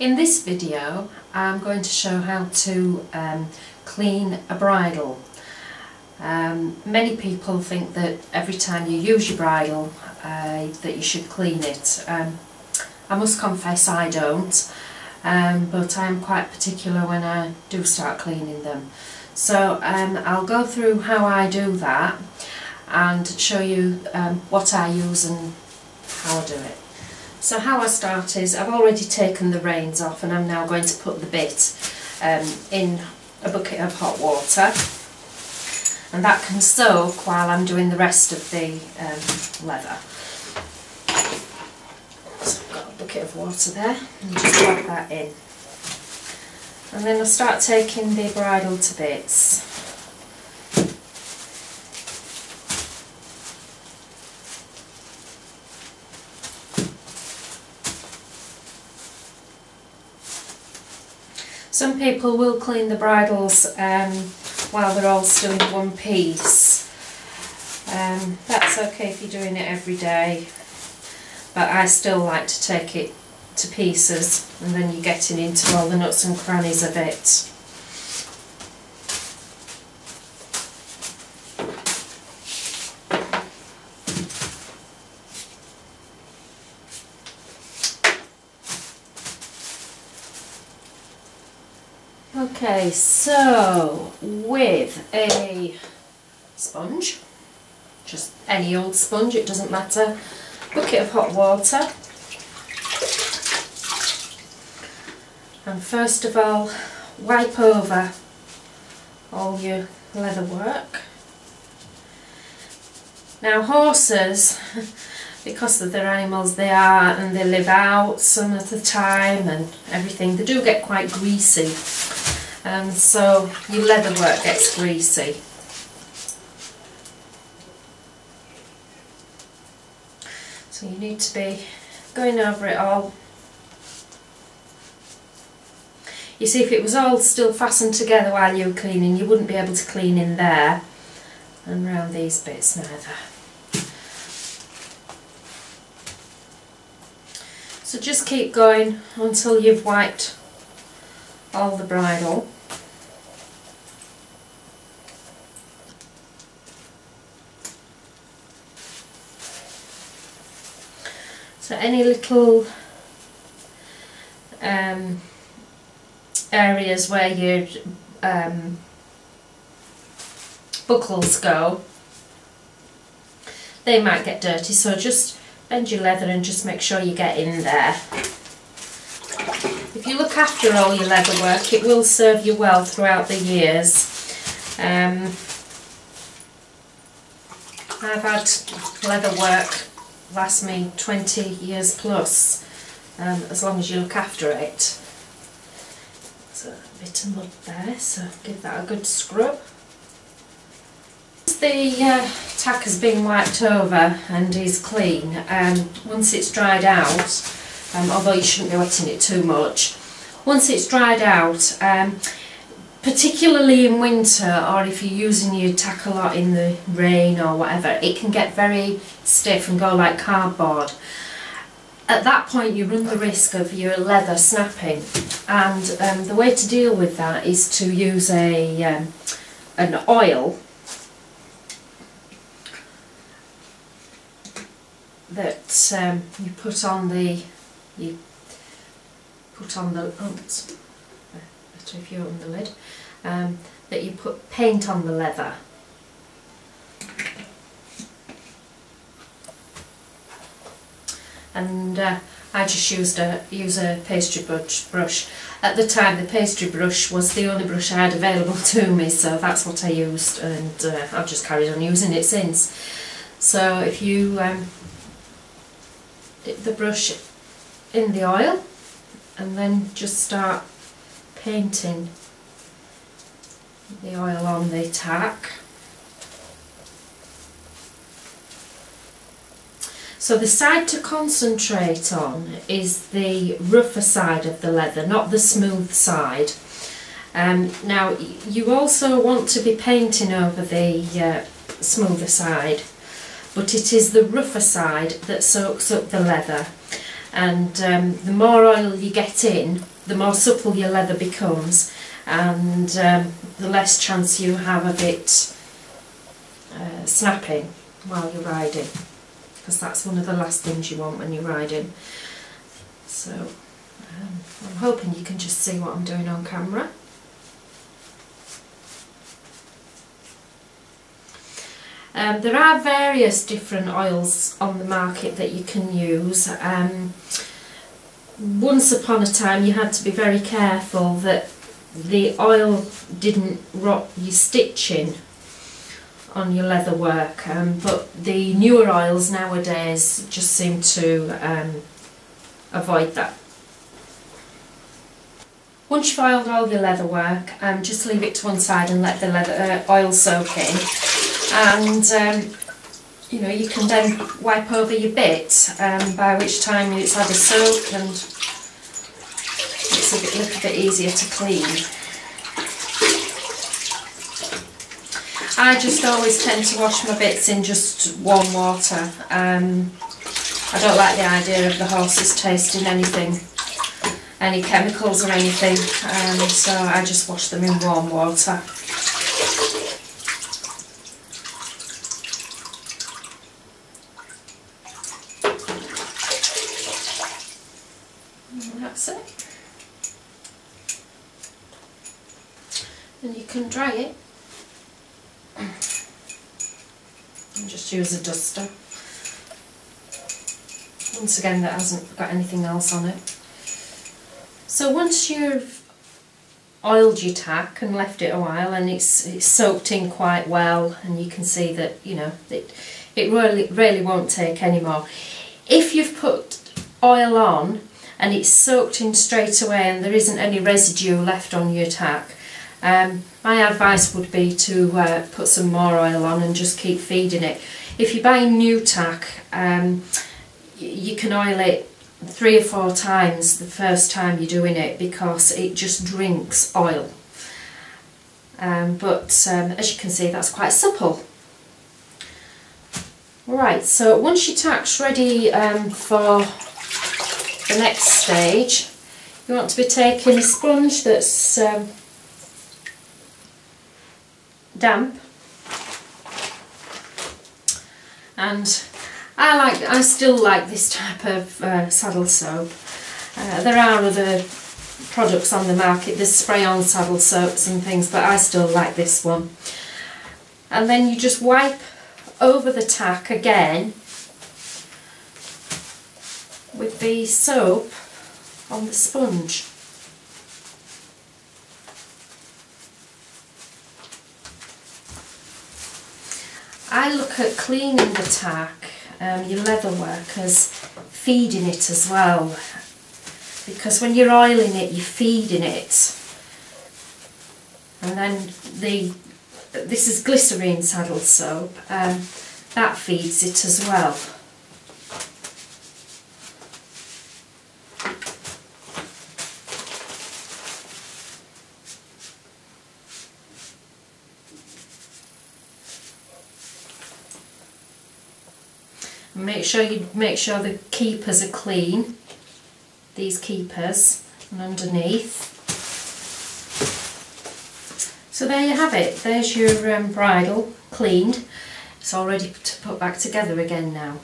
In this video I'm going to show how to clean a bridle. Many people think that every time you use your bridle that you should clean it. I must confess I don't, but I am quite particular when I do start cleaning them. So I'll go through how I do that and show you what I use and how I do it. So how I start is I've already taken the reins off and I'm now going to put the bit in a bucket of hot water, and that can soak while I'm doing the rest of the leather. So I've got a bucket of water there and just plug that in. And then I'll start taking the bridle to bits. Some people will clean the bridles while they're all still in one piece. That's okay if you're doing it every day, but I still like to take it to pieces and then you're getting into all the nuts and crannies of it. Okay, so with a sponge, just any old sponge, it doesn't matter, bucket of hot water, and first of all wipe over all your leather work. Now horses, because of their animals they are and they live out some of the time and everything, they do get quite greasy. So your leather work gets greasy. So you need to be going over it all. You see, if it was all still fastened together while you were cleaning, you wouldn't be able to clean in there and round these bits neither. So just keep going until you've wiped all the bridle. So any little areas where your buckles go, they might get dirty, so just bend your leather and just make sure you get in there. If you look after all your leather work, it will serve you well throughout the years. I've had leather work last me 20 years plus, as long as you look after it. So a bit of mud there, so give that a good scrub. Once the tack has been wiped over and is clean, once it's dried out, although you shouldn't be wetting it too much, once it's dried out, particularly in winter or if you're using your tack a lot in the rain or whatever, it can get very stiff and go like cardboard. At that point you run the risk of your leather snapping, and the way to deal with that is to use an oil that you put on the oops, better if you open the lid, that you put paint on the leather. And I just use a pastry brush. At the time the pastry brush was the only brush I had available to me, so that's what I used, and I've just carried on using it since. So if you dip the brush in the oil and then just start painting the oil on the tack. So the side to concentrate on is the rougher side of the leather, not the smooth side. Now you also want to be painting over the smoother side, but it is the rougher side that soaks up the leather. and the more oil you get in, the more supple your leather becomes, and the less chance you have of it snapping while you're riding, because that's one of the last things you want when you're riding. So I'm hoping you can just see what I'm doing on camera. There are various different oils on the market that you can use. Once upon a time you had to be very careful that the oil didn't rot your stitching on your leather work, but the newer oils nowadays just seem to avoid that. Once you've oiled all your leather work, just leave it to one side and let the leather oil soak in, and you know, you can then wipe over your bit, by which time it's had a soak and it's a little bit easier to clean. I just always tend to wash my bits in just warm water. I don't like the idea of the horses tasting anything, any chemicals or anything, so I just wash them in warm water. And that's it. And you can dry it and just use a duster. Once again, that hasn't got anything else on it. So once you've oiled your tack and left it a while and it's soaked in quite well, and you can see that, you know, it really won't take any more. If you've put oil on and it's soaked in straight away and there isn't any residue left on your tack, my advice would be to put some more oil on and just keep feeding it. If you're buying new tack, you can oil it 3 or 4 times the first time you're doing it, because it just drinks oil. But as you can see, that's quite supple. Right, so once your tack's ready for the next stage, you want to be taking a sponge that's damp, and I still like this type of saddle soap. There are other products on the market, there's spray-on saddle soaps and things, but I still like this one. And then you just wipe over the tack again with the soap on the sponge. I look at cleaning the tack, your leather work, as feeding it as well, because when you're oiling it, you're feeding it. And then this is glycerine saddle soap, that feeds it as well. Make sure the keepers are clean, these keepers, and underneath. So there you have it, there's your bridle cleaned. It's all ready to put back together again now.